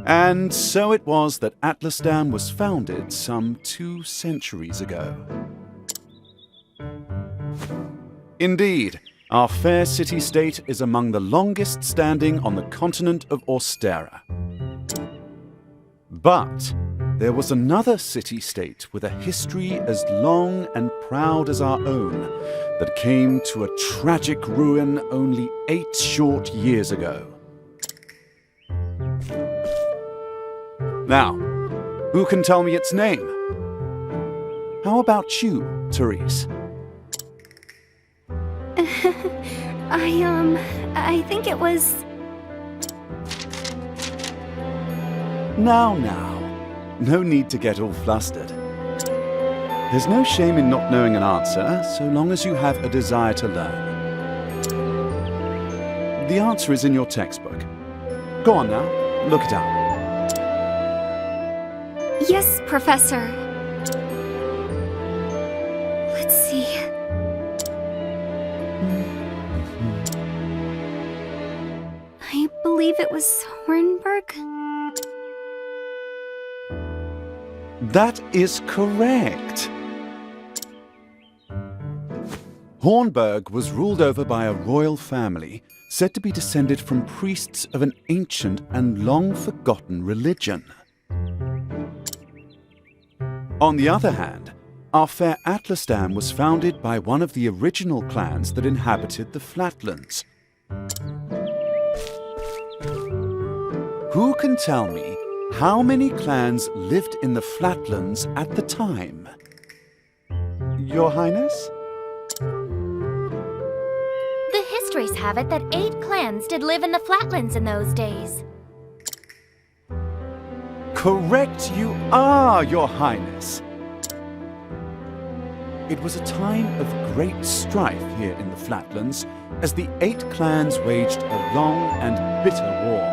And so it was that Atlastan was founded some 2 centuries ago. Indeed, our fair city-state is among the longest standing on the continent of Austera. But there was another city-state with a history as long and proud as our own that came to a tragic ruin only 8 short years ago. Now, who can tell me its name? How about you, Cyrus? I think it was... Now, no need to get all flustered. There's no shame in not knowing an answer, so long as you have a desire to learn. The answer is in your textbook. Go on now, look it up. Yes, Professor. Let's see. I believe it was Hornburg. That is correct. Hornburg was ruled over by a royal family said to be descended from priests of an ancient and long-forgotten religion. On the other hand, our fair Atlastan was founded by one of the original clans that inhabited the flatlands. Who can tell me how many clans lived in the flatlands at the time? Your Highness? The histories have it that 8 clans did live in the flatlands in those days. Correct you are, Your Highness. It was a time of great strife here in the flatlands as the 8 clans waged a long and bitter war.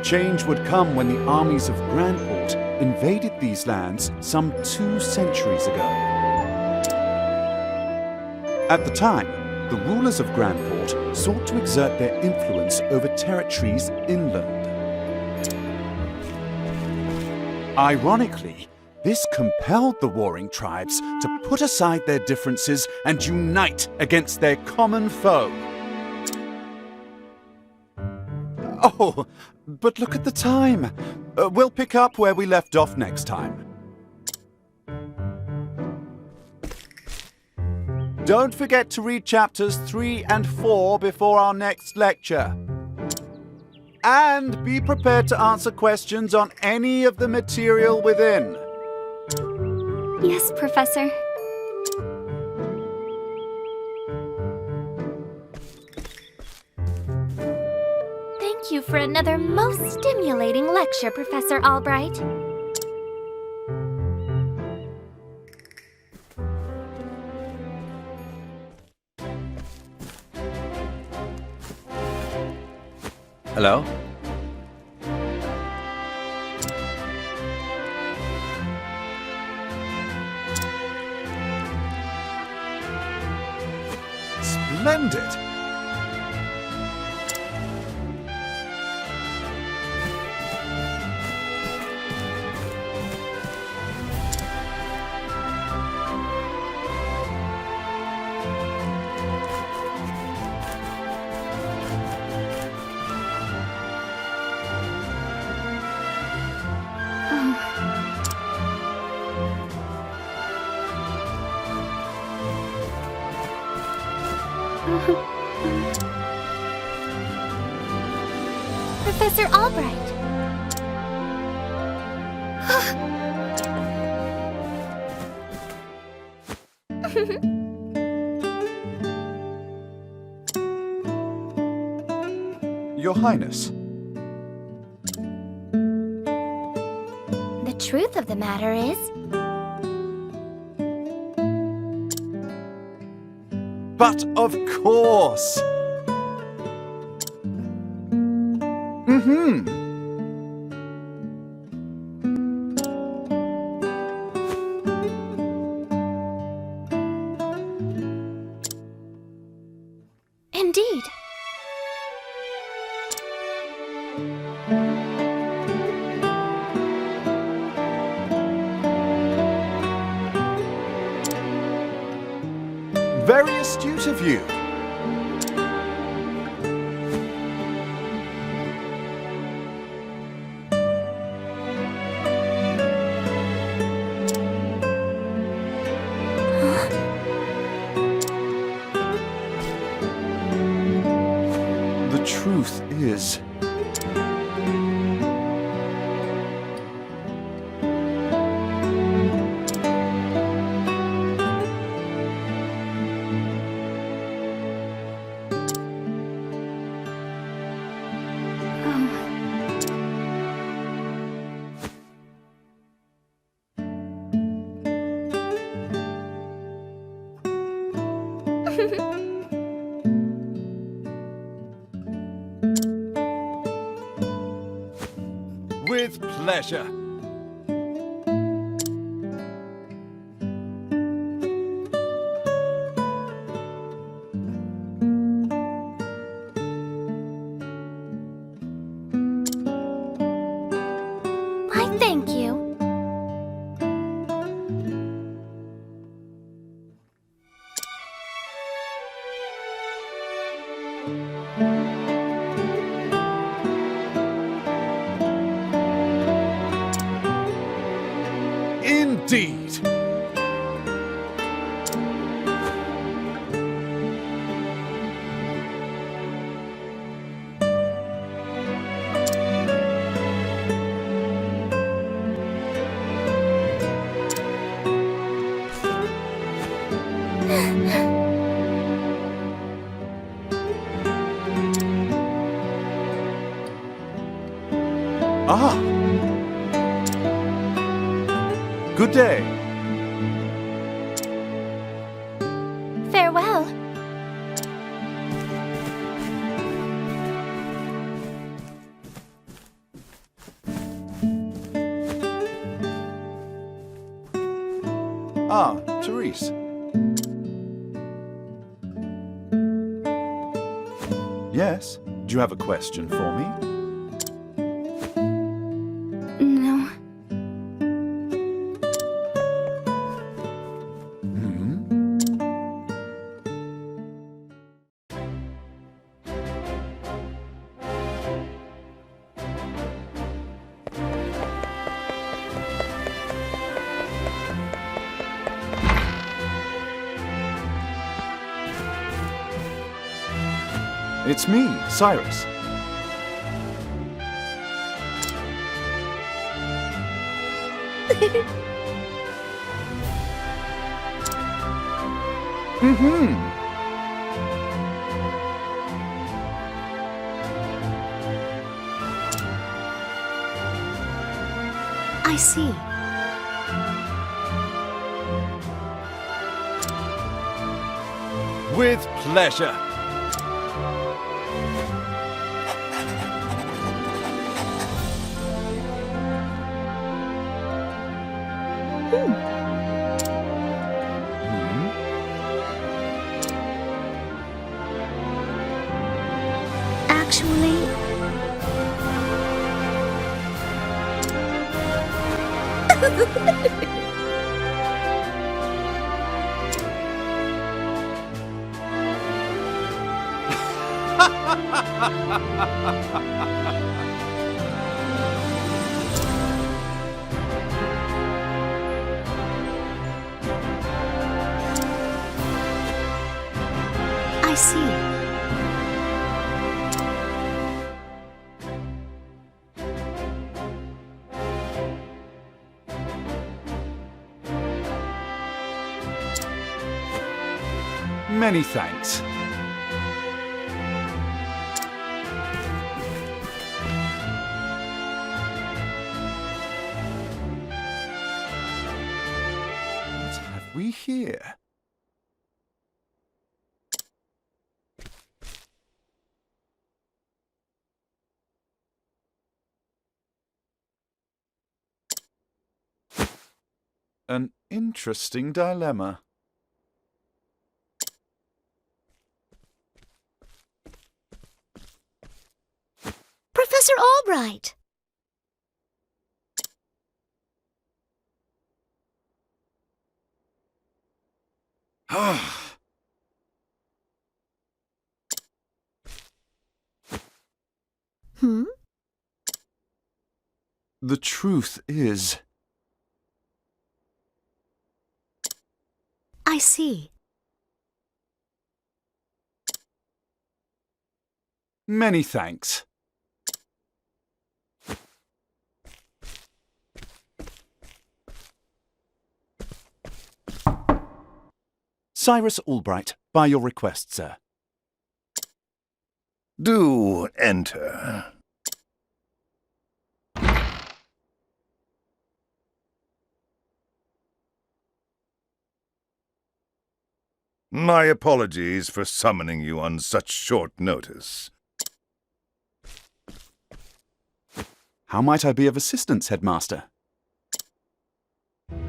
Change would come when the armies of Grandport invaded these lands some 2 centuries ago. At the time, the rulers of Grandport sought to exert their influence over territories inland. Ironically, this compelled the warring tribes to put aside their differences and unite against their common foe. Oh, but look at the time. We'll pick up where we left off next time. Don't forget to read chapters 3 and 4 before our next lecture. And be prepared to answer questions on any of the material within. Yes, Professor. Thank you for another most stimulating lecture, Professor Albright. Hello? Splendid! Professor Albright. Your Highness. The truth of the matter is, But of course! indeed. Very astute of you. The truth is... With pleasure. Why, thank you. Indeed. Ah. Good day. Farewell. Ah, Cyrus. Yes? Do you have a question for me? No. It's me, Cyrus. I see. With pleasure. Actually... I see. Many thanks. What have we here? An interesting dilemma. Professor Albright! Ah, The truth is... I see. Many thanks. Cyrus Albright, by your request, sir. Do enter. My apologies for summoning you on such short notice. How might I be of assistance, Headmaster?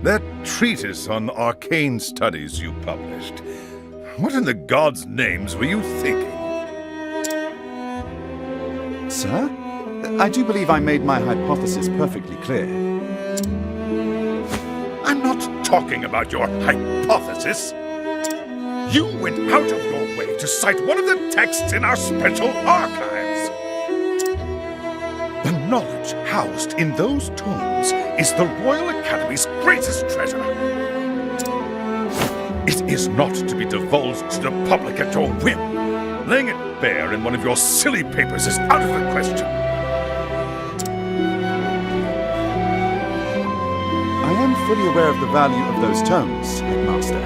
That treatise on arcane studies you published. What in the gods' names were you thinking? Sir? I do believe I made my hypothesis perfectly clear. I'm not talking about your hypothesis. You went out of your way to cite one of the texts in our special archives. The knowledge housed in those tomes is the Royal Academy's greatest treasure. It is not to be divulged to the public at your whim. Laying it bare in one of your silly papers is out of the question. I am fully aware of the value of those tomes, Headmaster.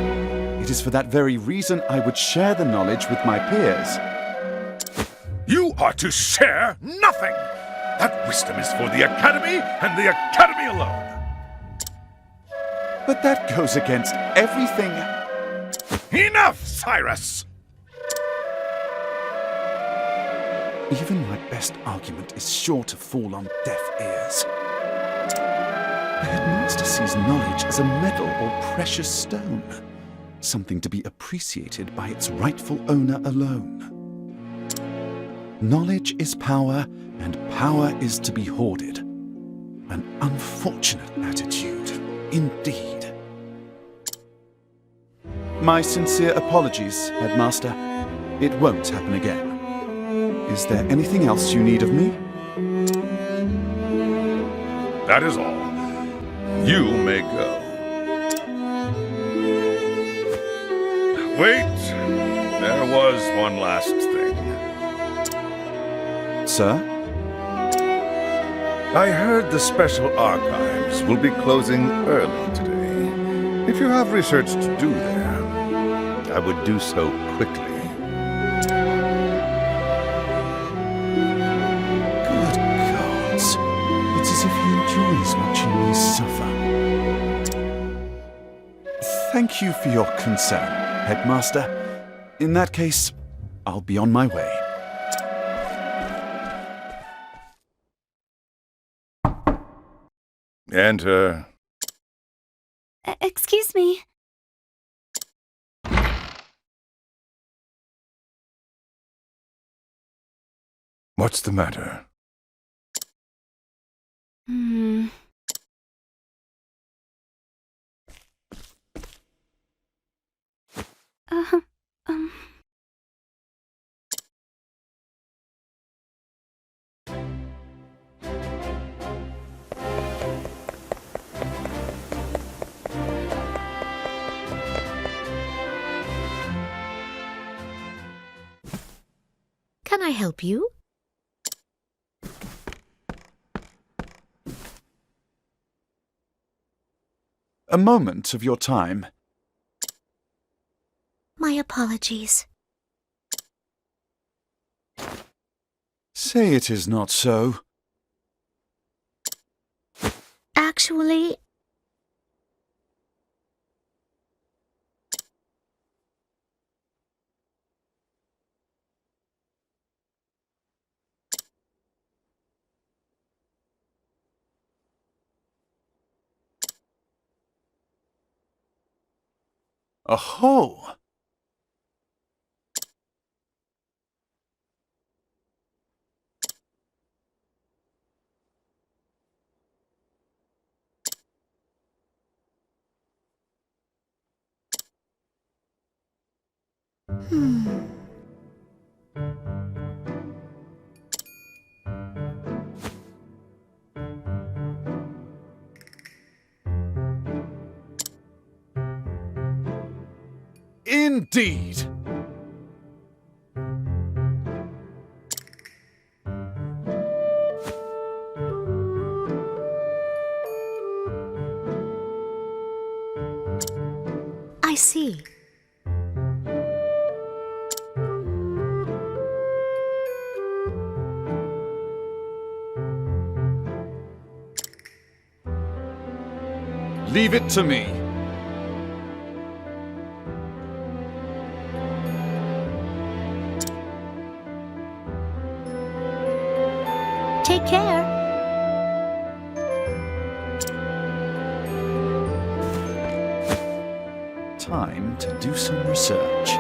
It is for that very reason I would share the knowledge with my peers. You are to share nothing! That wisdom is for the Academy and the Academy alone! But that goes against everything... Enough, Cyrus! Even my best argument is sure to fall on deaf ears. The Headmaster sees knowledge as a metal or precious stone, something to be appreciated by its rightful owner alone. Knowledge is power, and power is to be hoarded. An unfortunate attitude, indeed. My sincere apologies, Headmaster. It won't happen again. Is there anything else you need of me? That is all. You may go. Wait, there was one last thing. Sir? I heard the special archives will be closing early today. If you have research to do there, I would do so quickly. Good gods. It's as if he enjoys watching me suffer. Thank you for your concern, Headmaster. In that case, I'll be on my way. Enter. Excuse me. What's the matter? Uh, Can I help you? A moment of your time. My apologies. Say it is not so. Actually, Aho! indeed. I see. Leave it to me. Take care. Time to do some research.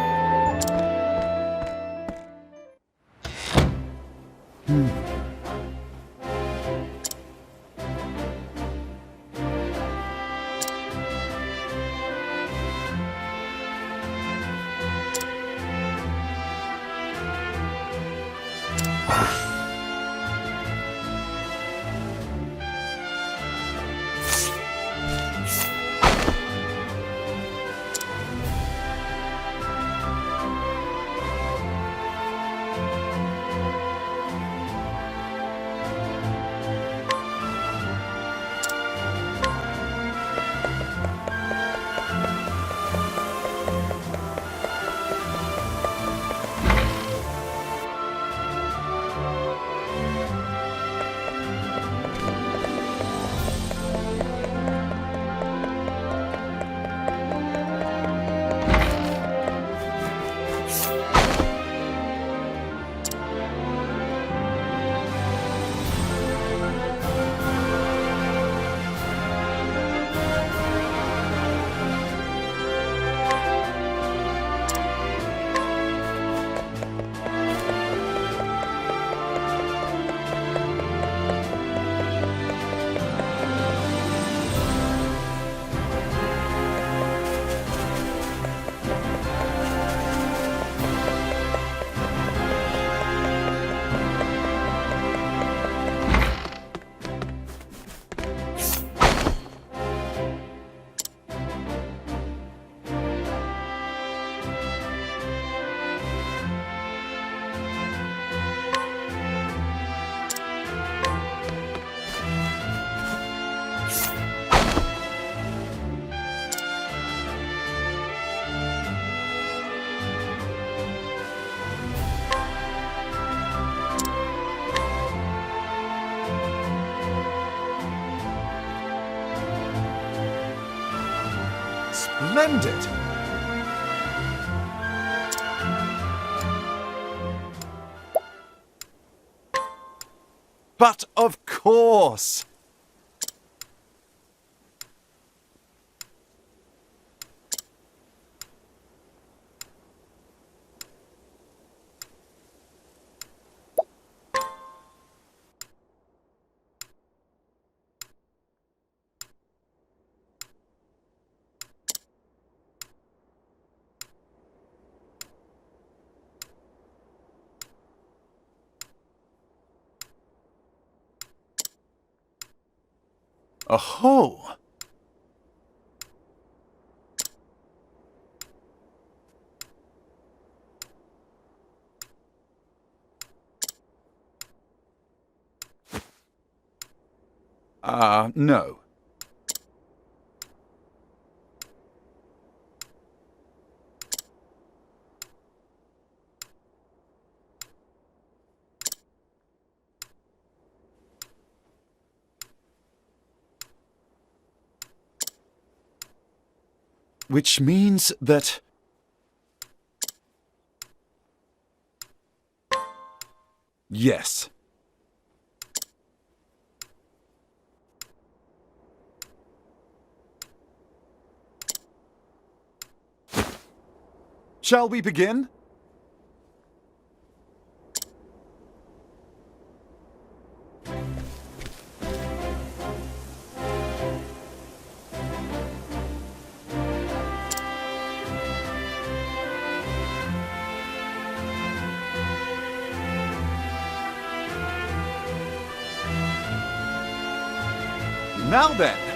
Splendid! But of course! Oh! No. Which means that... Yes. Shall we begin? Now then,